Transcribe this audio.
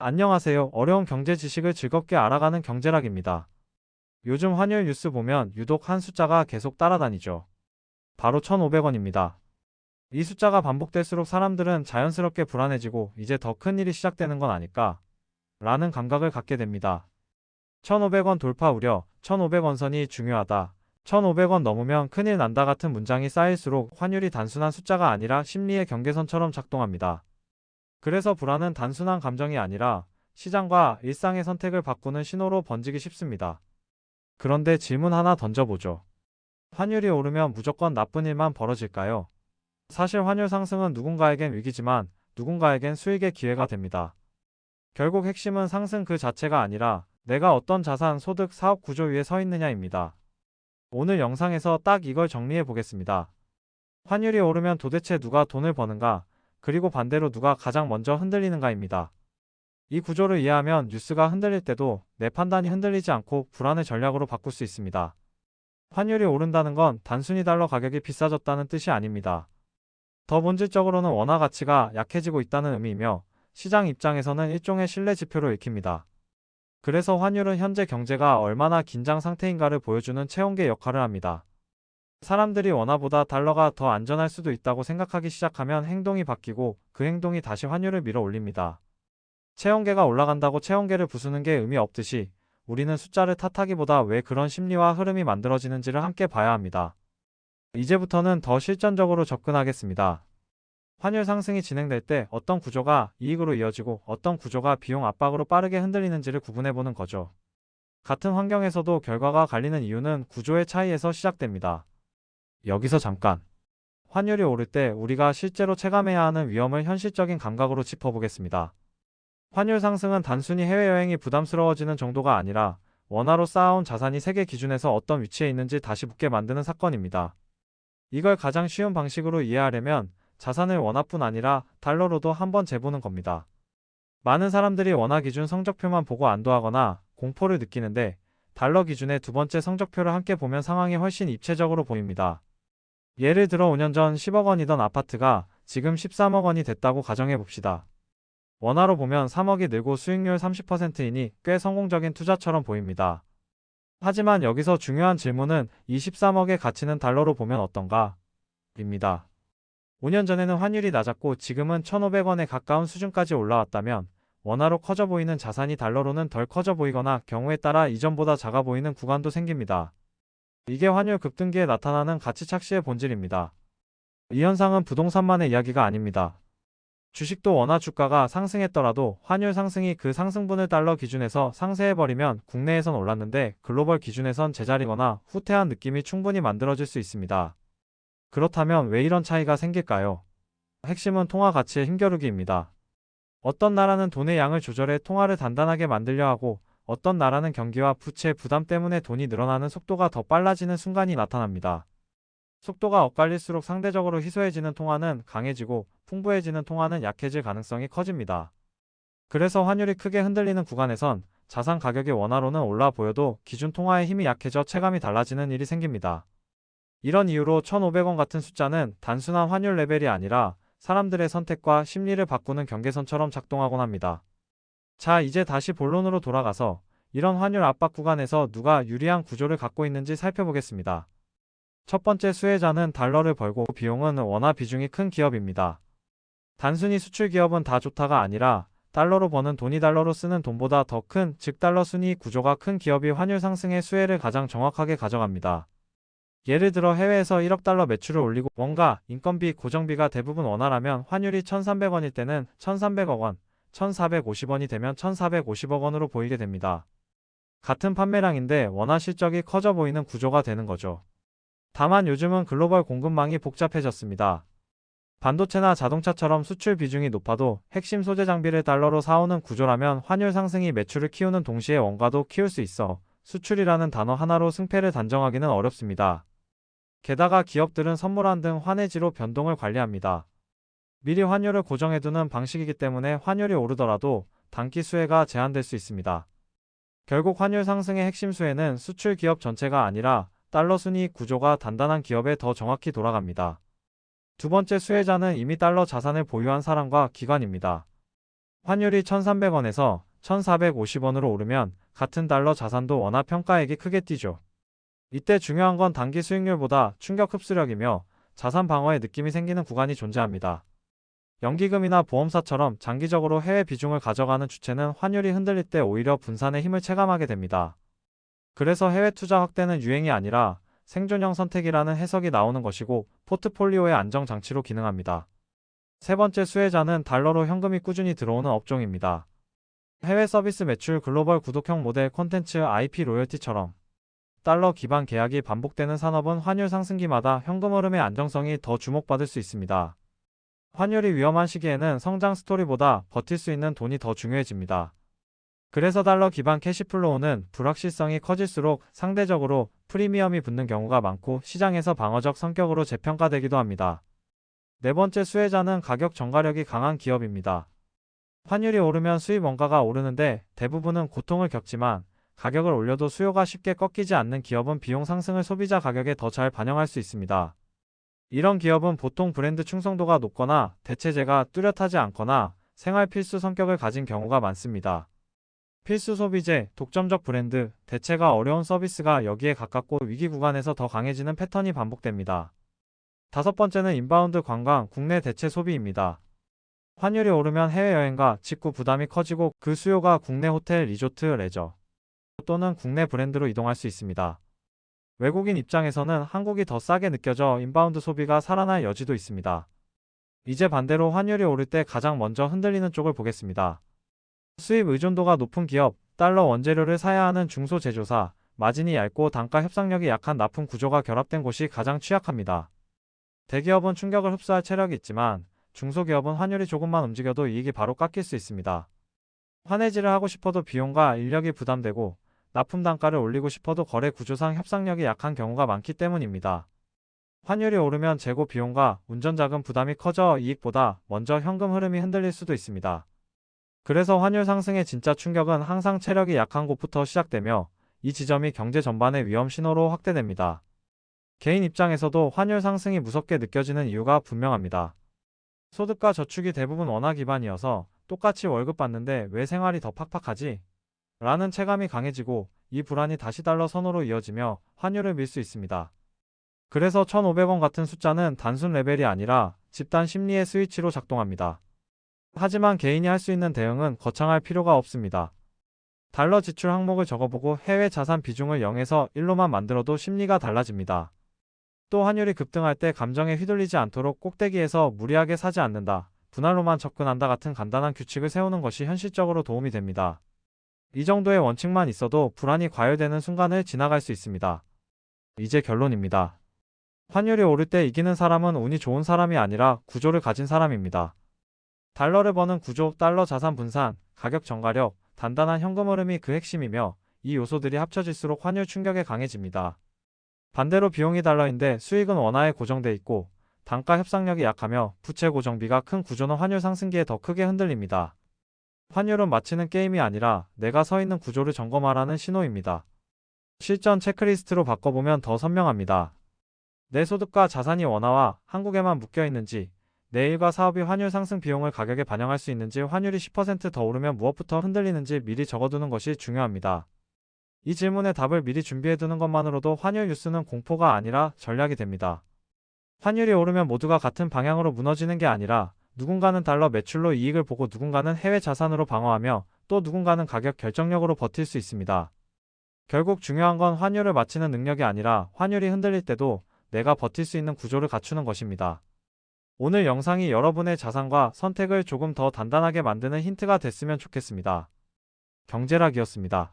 안녕하세요. 어려운 경제 지식을 즐겁게 알아가는 경제락입니다. 요즘 환율 뉴스 보면 유독 한 숫자가 계속 따라다니죠. 바로 1,500원입니다. 이 숫자가 반복될수록 사람들은 자연스럽게 불안해지고 이제 더 큰 일이 시작되는 건 아닐까? 라는 감각을 갖게 됩니다. 1,500원 돌파 우려, 1,500원 선이 중요하다. 1,500원 넘으면 큰일 난다 같은 문장이 쌓일수록 환율이 단순한 숫자가 아니라 심리의 경계선처럼 작동합니다. 그래서 불안은 단순한 감정이 아니라 시장과 일상의 선택을 바꾸는 신호로 번지기 쉽습니다. 그런데 질문 하나 던져보죠. 환율이 오르면 무조건 나쁜 일만 벌어질까요? 사실 환율 상승은 누군가에겐 위기지만 누군가에겐 수익의 기회가 됩니다. 결국 핵심은 상승 그 자체가 아니라 내가 어떤 자산, 소득, 사업 구조 위에 서 있느냐입니다. 오늘 영상에서 딱 이걸 정리해 보겠습니다. 환율이 오르면 도대체 누가 돈을 버는가? 그리고 반대로 누가 가장 먼저 흔들리는가입니다. 이 구조를 이해하면 뉴스가 흔들릴 때도 내 판단이 흔들리지 않고 불안의 전략으로 바꿀 수 있습니다. 환율이 오른다는 건 단순히 달러 가격이 비싸졌다는 뜻이 아닙니다. 더 본질적으로는 원화 가치가 약해지고 있다는 의미이며 시장 입장에서는 일종의 신뢰 지표로 읽힙니다. 그래서 환율은 현재 경제가 얼마나 긴장 상태인가를 보여주는 체온계 역할을 합니다. 사람들이 원화보다 달러가 더 안전할 수도 있다고 생각하기 시작하면 행동이 바뀌고 그 행동이 다시 환율을 밀어 올립니다. 체온계가 올라간다고 체온계를 부수는 게 의미 없듯이 우리는 숫자를 탓하기보다 왜 그런 심리와 흐름이 만들어지는지를 함께 봐야 합니다. 이제부터는 더 실전적으로 접근하겠습니다. 환율 상승이 진행될 때 어떤 구조가 이익으로 이어지고 어떤 구조가 비용 압박으로 빠르게 흔들리는지를 구분해보는 거죠. 같은 환경에서도 결과가 갈리는 이유는 구조의 차이에서 시작됩니다. 여기서 잠깐. 환율이 오를 때 우리가 실제로 체감해야 하는 위험을 현실적인 감각으로 짚어보겠습니다. 환율 상승은 단순히 해외여행이 부담스러워지는 정도가 아니라 원화로 쌓아온 자산이 세계 기준에서 어떤 위치에 있는지 다시 묻게 만드는 사건입니다. 이걸 가장 쉬운 방식으로 이해하려면 자산을 원화뿐 아니라 달러로도 한번 재보는 겁니다. 많은 사람들이 원화 기준 성적표만 보고 안도하거나 공포를 느끼는데 달러 기준의 두 번째 성적표를 함께 보면 상황이 훨씬 입체적으로 보입니다. 예를 들어 5년 전 10억 원이던 아파트가 지금 13억 원이 됐다고 가정해 봅시다. 원화로 보면 3억이 늘고 수익률 30%이니 꽤 성공적인 투자처럼 보입니다. 하지만 여기서 중요한 질문은 이 13억의 가치는 달러로 보면 어떤가? 입니다. 5년 전에는 환율이 낮았고 지금은 1,500원에 가까운 수준까지 올라왔다면 원화로 커져 보이는 자산이 달러로는 덜 커져 보이거나 경우에 따라 이전보다 작아 보이는 구간도 생깁니다. 이게 환율 급등기에 나타나는 가치 착시의 본질입니다. 이 현상은 부동산만의 이야기가 아닙니다. 주식도 원화 주가가 상승했더라도 환율 상승이 그 상승분을 달러 기준에서 상쇄해버리면 국내에선 올랐는데 글로벌 기준에선 제자리거나 후퇴한 느낌이 충분히 만들어질 수 있습니다. 그렇다면 왜 이런 차이가 생길까요? 핵심은 통화 가치의 힘겨루기입니다. 어떤 나라는 돈의 양을 조절해 통화를 단단하게 만들려 하고 어떤 나라는 경기와 부채 부담 때문에 돈이 늘어나는 속도가 더 빨라지는 순간이 나타납니다. 속도가 엇갈릴수록 상대적으로 희소해지는 통화는 강해지고 풍부해지는 통화는 약해질 가능성이 커집니다. 그래서 환율이 크게 흔들리는 구간에선 자산 가격이 원화로는 올라 보여도 기준 통화의 힘이 약해져 체감이 달라지는 일이 생깁니다. 이런 이유로 1,500원 같은 숫자는 단순한 환율 레벨이 아니라 사람들의 선택과 심리를 바꾸는 경계선처럼 작동하곤 합니다. 자, 이제 다시 본론으로 돌아가서 이런 환율 압박 구간에서 누가 유리한 구조를 갖고 있는지 살펴보겠습니다. 첫 번째 수혜자는 달러를 벌고 비용은 원화 비중이 큰 기업입니다. 단순히 수출 기업은 다 좋다가 아니라 달러로 버는 돈이 달러로 쓰는 돈보다 더 큰, 즉 달러 순이익 구조가 큰 기업이 환율 상승의 수혜를 가장 정확하게 가져갑니다. 예를 들어 해외에서 1억 달러 매출을 올리고 원가, 인건비, 고정비가 대부분 원화라면 환율이 1,300원일 때는 1,300억 원, 1,450원이 되면 1,450억 원으로 보이게 됩니다. 같은 판매량인데 원화 실적이 커져 보이는 구조가 되는 거죠. 다만 요즘은 글로벌 공급망이 복잡해졌습니다. 반도체나 자동차처럼 수출 비중이 높아도 핵심 소재 장비를 달러로 사오는 구조라면 환율 상승이 매출을 키우는 동시에 원가도 키울 수 있어 수출이라는 단어 하나로 승패를 단정하기는 어렵습니다. 게다가 기업들은 선물환 등 환해지로 변동을 관리합니다. 미리 환율을 고정해두는 방식이기 때문에 환율이 오르더라도 단기 수혜가 제한될 수 있습니다. 결국 환율 상승의 핵심 수혜는 수출 기업 전체가 아니라 달러 순이익 구조가 단단한 기업에 더 정확히 돌아갑니다. 두 번째 수혜자는 이미 달러 자산을 보유한 사람과 기관입니다. 환율이 1,300원에서 1,450원으로 오르면 같은 달러 자산도 원화 평가액이 크게 뛰죠. 이때 중요한 건 단기 수익률보다 충격 흡수력이며 자산 방어의 느낌이 생기는 구간이 존재합니다. 연기금이나 보험사처럼 장기적으로 해외 비중을 가져가는 주체는 환율이 흔들릴 때 오히려 분산의 힘을 체감하게 됩니다. 그래서 해외 투자 확대는 유행이 아니라 생존형 선택이라는 해석이 나오는 것이고 포트폴리오의 안정 장치로 기능합니다. 세 번째 수혜자는 달러로 현금이 꾸준히 들어오는 업종입니다. 해외 서비스 매출 글로벌 구독형 모델 콘텐츠 IP 로열티처럼 달러 기반 계약이 반복되는 산업은 환율 상승기마다 현금 흐름의 안정성이 더 주목받을 수 있습니다. 환율이 위험한 시기에는 성장 스토리보다 버틸 수 있는 돈이 더 중요해집니다. 그래서 달러 기반 캐시플로우는 불확실성이 커질수록 상대적으로 프리미엄이 붙는 경우가 많고 시장에서 방어적 성격으로 재평가되기도 합니다. 네 번째 수혜자는 가격 전가력이 강한 기업입니다. 환율이 오르면 수입 원가가 오르는데 대부분은 고통을 겪지만 가격을 올려도 수요가 쉽게 꺾이지 않는 기업은 비용 상승을 소비자 가격에 더 잘 반영할 수 있습니다. 이런 기업은 보통 브랜드 충성도가 높거나 대체재가 뚜렷하지 않거나 생활 필수 성격을 가진 경우가 많습니다. 필수 소비재, 독점적 브랜드, 대체가 어려운 서비스가 여기에 가깝고 위기 구간에서 더 강해지는 패턴이 반복됩니다. 다섯 번째는 인바운드 관광, 국내 대체 소비입니다. 환율이 오르면 해외여행과 직구 부담이 커지고 그 수요가 국내 호텔, 리조트, 레저 또는 국내 브랜드로 이동할 수 있습니다. 외국인 입장에서는 한국이 더 싸게 느껴져 인바운드 소비가 살아날 여지도 있습니다. 이제 반대로 환율이 오를 때 가장 먼저 흔들리는 쪽을 보겠습니다. 수입 의존도가 높은 기업, 달러 원재료를 사야 하는 중소제조사, 마진이 얇고 단가 협상력이 약한 납품 구조가 결합된 곳이 가장 취약합니다. 대기업은 충격을 흡수할 체력이 있지만 중소기업은 환율이 조금만 움직여도 이익이 바로 깎일 수 있습니다. 환해지를 하고 싶어도 비용과 인력이 부담되고 납품 단가를 올리고 싶어도 거래 구조상 협상력이 약한 경우가 많기 때문입니다. 환율이 오르면 재고 비용과 운전자금 부담이 커져 이익보다 먼저 현금 흐름이 흔들릴 수도 있습니다. 그래서 환율 상승의 진짜 충격은 항상 체력이 약한 곳부터 시작되며 이 지점이 경제 전반의 위험 신호로 확대됩니다. 개인 입장에서도 환율 상승이 무섭게 느껴지는 이유가 분명합니다. 소득과 저축이 대부분 원화 기반이어서 똑같이 월급 받는데 왜 생활이 더 팍팍하지? 라는 체감이 강해지고 이 불안이 다시 달러 선호로 이어지며 환율을 밀 수 있습니다. 그래서 1,500원 같은 숫자는 단순 레벨이 아니라 집단 심리의 스위치로 작동합니다. 하지만 개인이 할 수 있는 대응은 거창할 필요가 없습니다. 달러 지출 항목을 적어보고 해외 자산 비중을 0에서 1로만 만들어도 심리가 달라집니다. 또 환율이 급등할 때 감정에 휘둘리지 않도록 꼭대기에서 무리하게 사지 않는다, 분할로만 접근한다 같은 간단한 규칙을 세우는 것이 현실적으로 도움이 됩니다. 이 정도의 원칙만 있어도 불안이 과열되는 순간을 지나갈 수 있습니다. 이제 결론입니다. 환율이 오를 때 이기는 사람은 운이 좋은 사람이 아니라 구조를 가진 사람입니다. 달러를 버는 구조, 달러 자산 분산, 가격 전가력, 단단한 현금 흐름이 그 핵심이며 이 요소들이 합쳐질수록 환율 충격에 강해집니다. 반대로 비용이 달러인데 수익은 원화에 고정돼 있고 단가 협상력이 약하며 부채 고정비가 큰 구조는 환율 상승기에 더 크게 흔들립니다. 환율은 맞히는 게임이 아니라 내가 서 있는 구조를 점검하라는 신호입니다. 실전 체크리스트로 바꿔보면 더 선명합니다. 내 소득과 자산이 원화와 한국에만 묶여 있는지, 내 일과 사업이 환율 상승 비용을 가격에 반영할 수 있는지, 환율이 10%더 오르면 무엇부터 흔들리는지 미리 적어두는 것이 중요합니다. 이 질문에 답을 미리 준비해두는 것만으로도 환율 뉴스는 공포가 아니라 전략이 됩니다. 환율이 오르면 모두가 같은 방향으로 무너지는 게 아니라 누군가는 달러 매출로 이익을 보고 누군가는 해외 자산으로 방어하며 또 누군가는 가격 결정력으로 버틸 수 있습니다. 결국 중요한 건 환율을 맞히는 능력이 아니라 환율이 흔들릴 때도 내가 버틸 수 있는 구조를 갖추는 것입니다. 오늘 영상이 여러분의 자산과 선택을 조금 더 단단하게 만드는 힌트가 됐으면 좋겠습니다. 경제락이었습니다.